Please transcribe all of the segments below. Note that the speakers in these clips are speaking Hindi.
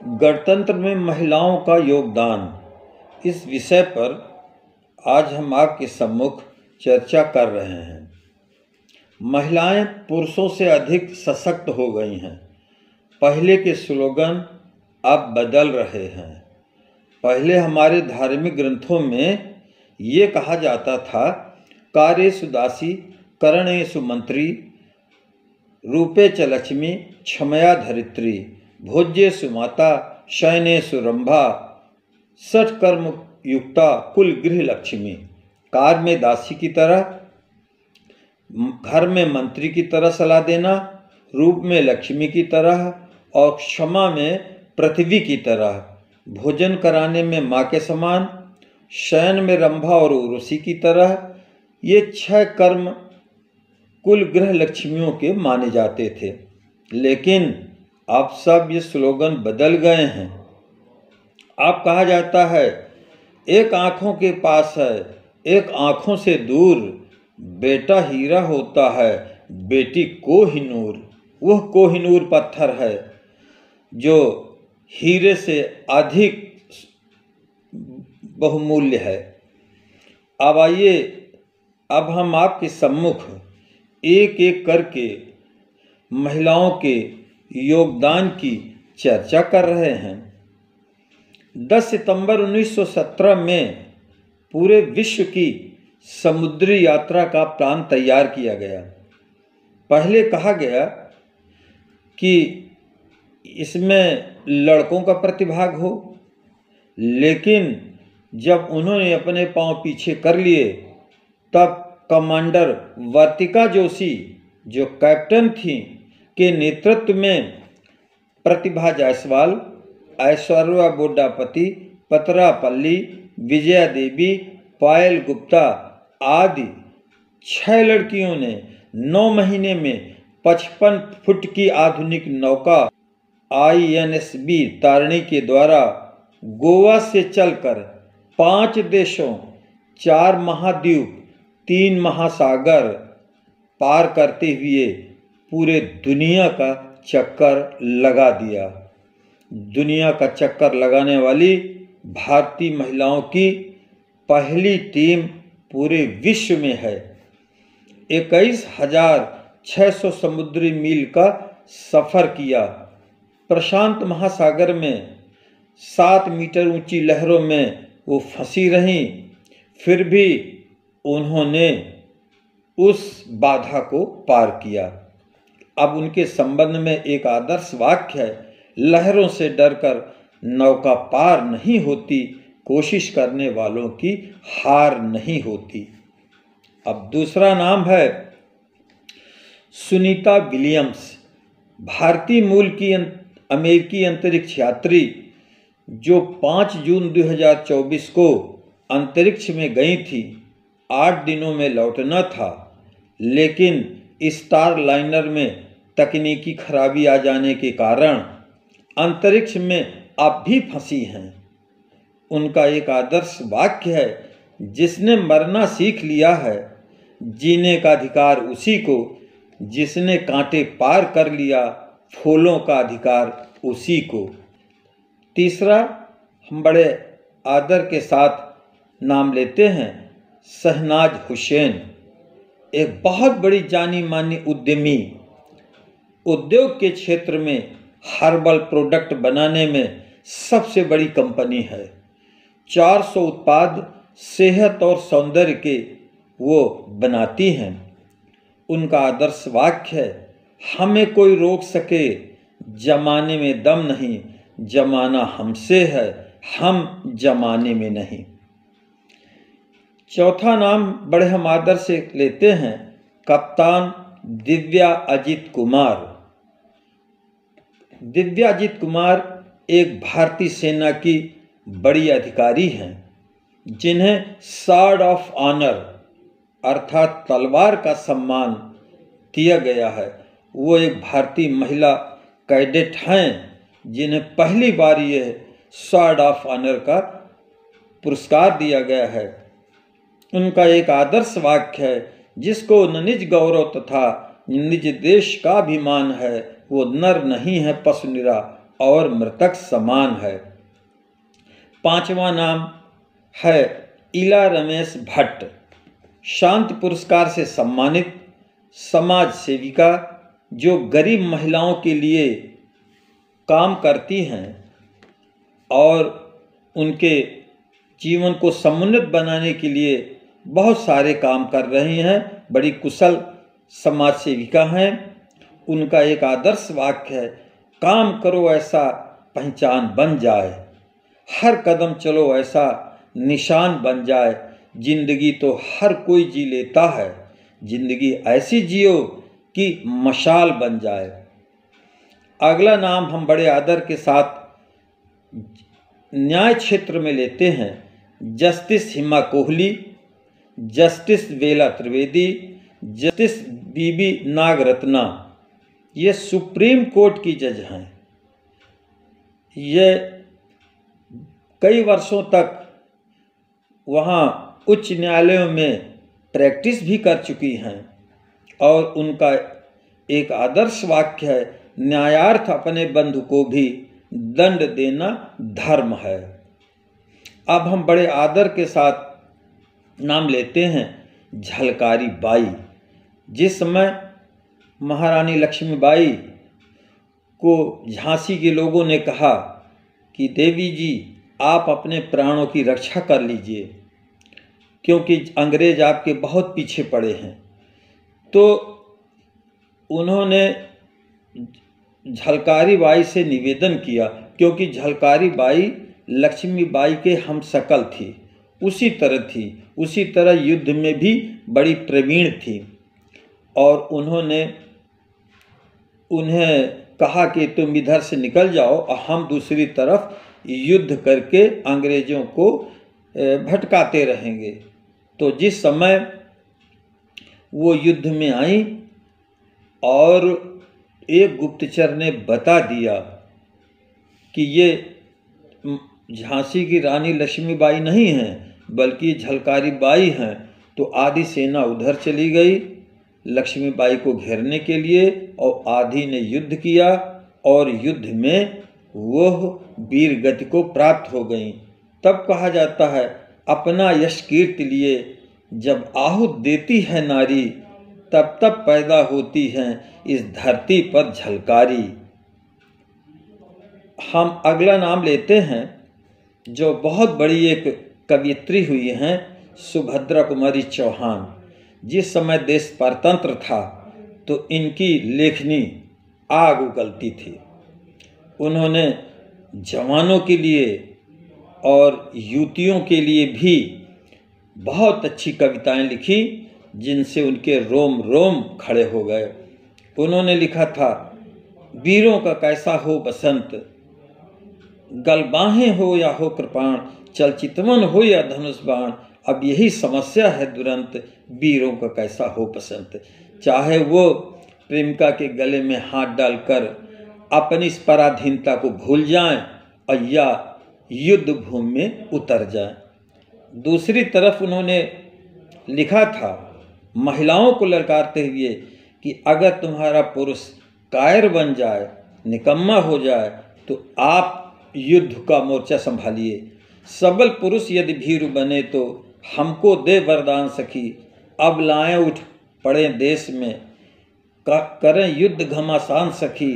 गणतंत्र में महिलाओं का योगदान, इस विषय पर आज हम आपके सम्मुख चर्चा कर रहे हैं। महिलाएं पुरुषों से अधिक सशक्त हो गई हैं। पहले के स्लोगन अब बदल रहे हैं। पहले हमारे धार्मिक ग्रंथों में ये कहा जाता था, कार्येषु दासी करणेषु मंत्री रूपे च लक्ष्मी क्षमया धरित्री भोज्येषु माता शयनेषु रंभा षट्कर्म युक्ता कुल गृह लक्ष्मी। कार्य में दासी की तरह, घर में मंत्री की तरह सलाह देना, रूप में लक्ष्मी की तरह और क्षमा में पृथ्वी की तरह, भोजन कराने में माँ के समान, शयन में रंभा और उर्वशी की तरह। ये 6 कर्म कुल गृह लक्ष्मियों के माने जाते थे। लेकिन अब सब ये स्लोगन बदल गए हैं। अब कहा जाता है, एक आँखों के पास है, एक आँखों से दूर, बेटा हीरा होता है, बेटी कोहिनूर। वह कोहिनूर पत्थर है जो हीरे से अधिक बहुमूल्य है। अब आइए, अब हम आपके सम्मुख एक एक करके महिलाओं के योगदान की चर्चा कर रहे हैं। 10 सितंबर 1917 में पूरे विश्व की समुद्री यात्रा का प्लान तैयार किया गया। पहले कहा गया कि इसमें लड़कों का प्रतिभाग हो, लेकिन जब उन्होंने अपने पांव पीछे कर लिए तब कमांडर वर्तिका जोशी, जो कैप्टन थी, के नेतृत्व में प्रतिभा जायसवाल, ऐश्वर्या बोड्डापति, पतरापल्ली, विजया देवी, पायल गुप्ता आदि 6 लड़कियों ने 9 महीने में 55 फुट की आधुनिक नौका INSB तारिणी के द्वारा गोवा से चलकर 5 देशों, 4 महाद्वीप, 3 महासागर पार करते हुए पूरे दुनिया का चक्कर लगा दिया। दुनिया का चक्कर लगाने वाली भारतीय महिलाओं की पहली टीम पूरे विश्व में है। 21,600 समुद्री मील का सफ़र किया। प्रशांत महासागर में 7 मीटर ऊंची लहरों में वो फंसी रहीं, फिर भी उन्होंने उस बाधा को पार किया। अब उनके संबंध में एक आदर्श वाक्य है, लहरों से डरकर नौका पार नहीं होती, कोशिश करने वालों की हार नहीं होती। अब दूसरा नाम है सुनीता विलियम्स, भारतीय मूल की अमेरिकी अंतरिक्ष यात्री, जो 5 जून 2024 को अंतरिक्ष में गई थी। 8 दिनों में लौटना था, लेकिन स्टार लाइनर में तकनीकी खराबी आ जाने के कारण अंतरिक्ष में अब भी फंसी हैं। उनका एक आदर्श वाक्य है, जिसने मरना सीख लिया है, जीने का अधिकार उसी को, जिसने कांटे पार कर लिया, फूलों का अधिकार उसी को। तीसरा, हम बड़े आदर के साथ नाम लेते हैं शहनाज हुसैन, एक बहुत बड़ी जानी मानी उद्यमी। उद्योग के क्षेत्र में हर्बल प्रोडक्ट बनाने में सबसे बड़ी कंपनी है। 400 उत्पाद सेहत और सौंदर्य के वो बनाती हैं। उनका आदर्श वाक्य है, हमें कोई रोक सके, जमाने में दम नहीं, जमाना हमसे है, हम जमाने में नहीं। चौथा नाम बड़े हम आदर से लेते हैं, कप्तान दिव्या अजीत कुमार। दिव्या अजीत कुमार एक भारतीय सेना की बड़ी अधिकारी हैं, जिन्हें सॉर्ड ऑफ ऑनर अर्थात तलवार का सम्मान दिया गया है। वो एक भारतीय महिला कैडेट हैं, जिन्हें पहली बार यह सॉर्ड ऑफ ऑनर का पुरस्कार दिया गया है। उनका एक आदर्श वाक्य है, जिसको न निज गौरव तथा निज देश का अभिमान है, वो नर नहीं है पशु निरा, और मृतक समान है। 5वां नाम है इला रमेश भट्ट, शांति पुरस्कार से सम्मानित समाज सेविका, जो गरीब महिलाओं के लिए काम करती हैं और उनके जीवन को समुन्नत बनाने के लिए बहुत सारे काम कर रही हैं। बड़ी कुशल समाज सेविका हैं। उनका एक आदर्श वाक्य है, काम करो ऐसा पहचान बन जाए, हर कदम चलो ऐसा निशान बन जाए, जिंदगी तो हर कोई जी लेता है, जिंदगी ऐसी जियो कि मशाल बन जाए। अगला नाम हम बड़े आदर के साथ न्याय क्षेत्र में लेते हैं। जस्टिस हिमा कोहली, जस्टिस बेला त्रिवेदी, जस्टिस बीबी नागरत्ना, ये सुप्रीम कोर्ट की जज हैं। ये कई वर्षों तक वहाँ उच्च न्यायालयों में प्रैक्टिस भी कर चुकी हैं और उनका एक आदर्श वाक्य है, न्यायार्थ अपने बंधु को भी दंड देना धर्म है। अब हम बड़े आदर के साथ नाम लेते हैं झलकारी बाई। जिस समय महारानी लक्ष्मीबाई को झांसी के लोगों ने कहा कि देवी जी आप अपने प्राणों की रक्षा कर लीजिए क्योंकि अंग्रेज आपके बहुत पीछे पड़े हैं, तो उन्होंने झलकारी बाई से निवेदन किया, क्योंकि झलकारी बाई लक्ष्मीबाई के हमशक्ल थी, उसी तरह युद्ध में भी बड़ी प्रवीण थी। और उन्होंने उन्हें कहा कि तुम इधर से निकल जाओ और हम दूसरी तरफ युद्ध करके अंग्रेज़ों को भटकाते रहेंगे। तो जिस समय वो युद्ध में आई और एक गुप्तचर ने बता दिया कि ये झांसी की रानी लक्ष्मीबाई नहीं हैं बल्कि झलकारी बाई हैं, तो आधी सेना उधर चली गई लक्ष्मीबाई को घेरने के लिए और आधी ने युद्ध किया और युद्ध में वह वीर गति को प्राप्त हो गई। तब कहा जाता है, अपना यश कीर्ति लिए जब आहुत देती है नारी, तब तब पैदा होती हैं इस धरती पर झलकारी। हम अगला नाम लेते हैं जो बहुत बड़ी एक कवियत्री हुई हैं, सुभद्रा कुमारी चौहान। जिस समय देश परतंत्र था तो इनकी लेखनी आग उगलती थी। उन्होंने जवानों के लिए और युवतियों के लिए भी बहुत अच्छी कविताएं लिखी, जिनसे उनके रोम रोम खड़े हो गए। उन्होंने लिखा था, वीरों का कैसा हो बसंत, गलबाहें हो या हो कृपाण, चलचितवन हो या धनुष बाण, अब यही समस्या है दुरंत, वीरों का कैसा हो बसंत। चाहे वो प्रेमिका के गले में हाथ डालकर अपनी इस पराधीनता को भूल जाएं और या युद्ध भूमि में उतर जाएं। दूसरी तरफ उन्होंने लिखा था महिलाओं को ललकारते हुए कि अगर तुम्हारा पुरुष कायर बन जाए, निकम्मा हो जाए, तो आप युद्ध का मोर्चा संभालिए। सबल पुरुष यदि भीरु बने तो हमको दे वरदान सखी, अब लाएं उठ पड़े देश में, करें युद्ध घमासान सखी।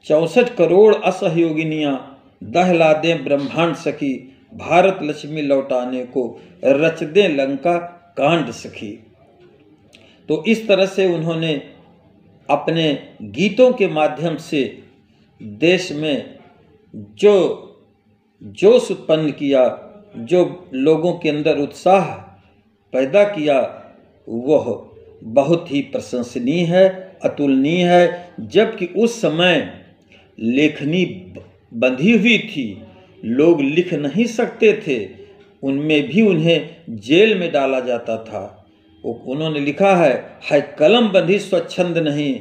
64 करोड़ असहयोगिनियाँ दहला दें ब्रह्मांड सखी, भारत लक्ष्मी लौटाने को रच दें लंका कांड सखी। तो इस तरह से उन्होंने अपने गीतों के माध्यम से देश में जो जोश उत्पन्न किया, जो लोगों के अंदर उत्साह पैदा किया, वह बहुत ही प्रशंसनीय है, अतुलनीय है। जबकि उस समय लेखनी बंधी हुई थी, लोग लिख नहीं सकते थे, उनमें भी उन्हें जेल में डाला जाता था। उन्होंने लिखा है कलम बंधी स्वच्छंद नहीं,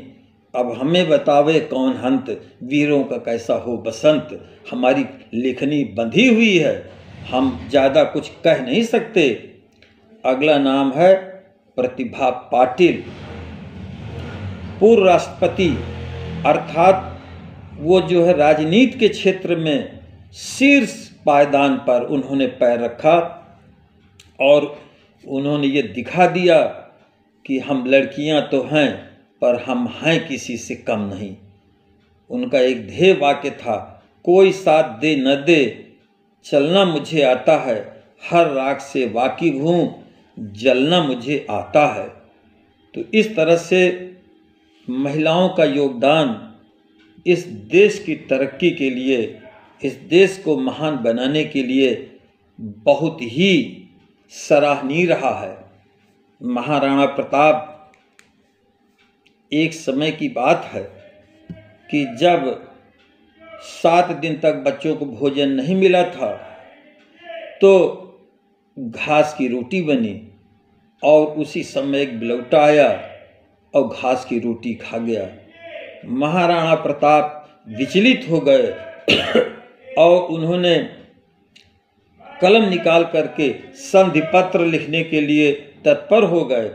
अब हमें बतावे कौन हंत, वीरों का कैसा हो बसंत। हमारी लेखनी बंधी हुई है, हम ज़्यादा कुछ कह नहीं सकते। अगला नाम है प्रतिभा पाटिल, पूर्व राष्ट्रपति अर्थात वो जो है राजनीति के क्षेत्र में शीर्ष पायदान पर उन्होंने पैर रखा और उन्होंने ये दिखा दिया कि हम लड़कियां तो हैं पर हम हैं किसी से कम नहीं। उनका एक ध्येय वाक्य था, कोई साथ दे न दे चलना मुझे आता है, हर राग से वाकिफ हूँ जलना मुझे आता है। तो इस तरह से महिलाओं का योगदान इस देश की तरक्की के लिए, इस देश को महान बनाने के लिए बहुत ही सराहनीय रहा है। महाराणा प्रताप, एक समय की बात है कि जब 7 दिन तक बच्चों को भोजन नहीं मिला था तो घास की रोटी बनी और उसी समय एक बिलौटा आया और घास की रोटी खा गया। महाराणा प्रताप विचलित हो गए और उन्होंने कलम निकाल करके संधि पत्र लिखने के लिए तत्पर हो गए।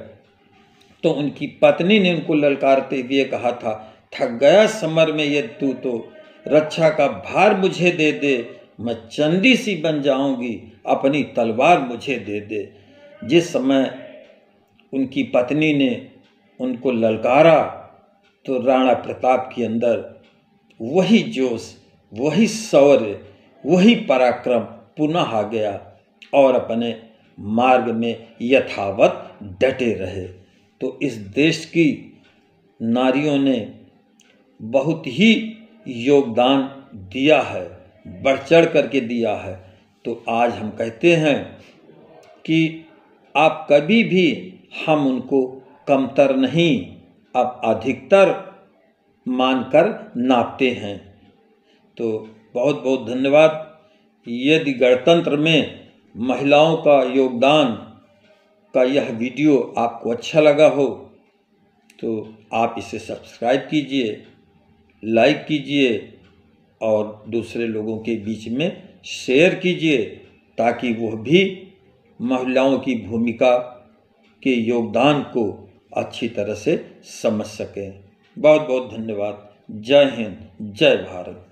तो उनकी पत्नी ने उनको ललकारते हुए कहा था, थक गया समर में ये तू तो, रक्षा का भार मुझे दे दे, मैं चंदी सी बन जाऊंगी, अपनी तलवार मुझे दे दे। जिस समय उनकी पत्नी ने उनको ललकारा तो राणा प्रताप के अंदर वही जोश, वही शौर्य, वही पराक्रम पुनः आ गया और अपने मार्ग में यथावत डटे रहे। तो इस देश की नारियों ने बहुत ही योगदान दिया है, बढ़ चढ़ करके दिया है। तो आज हम कहते हैं कि आप कभी भी हम उनको कमतर नहीं, अब अधिकतर मानकर नापते हैं। तो बहुत बहुत धन्यवाद। यदि गणतंत्र में महिलाओं का योगदान का यह वीडियो आपको अच्छा लगा हो तो आप इसे सब्सक्राइब कीजिए, लाइक कीजिए और दूसरे लोगों के बीच में शेयर कीजिए ताकि वह भी महिलाओं की भूमिका के योगदान को अच्छी तरह से समझ सकें। बहुत बहुत धन्यवाद। जय हिंद, जय भारत।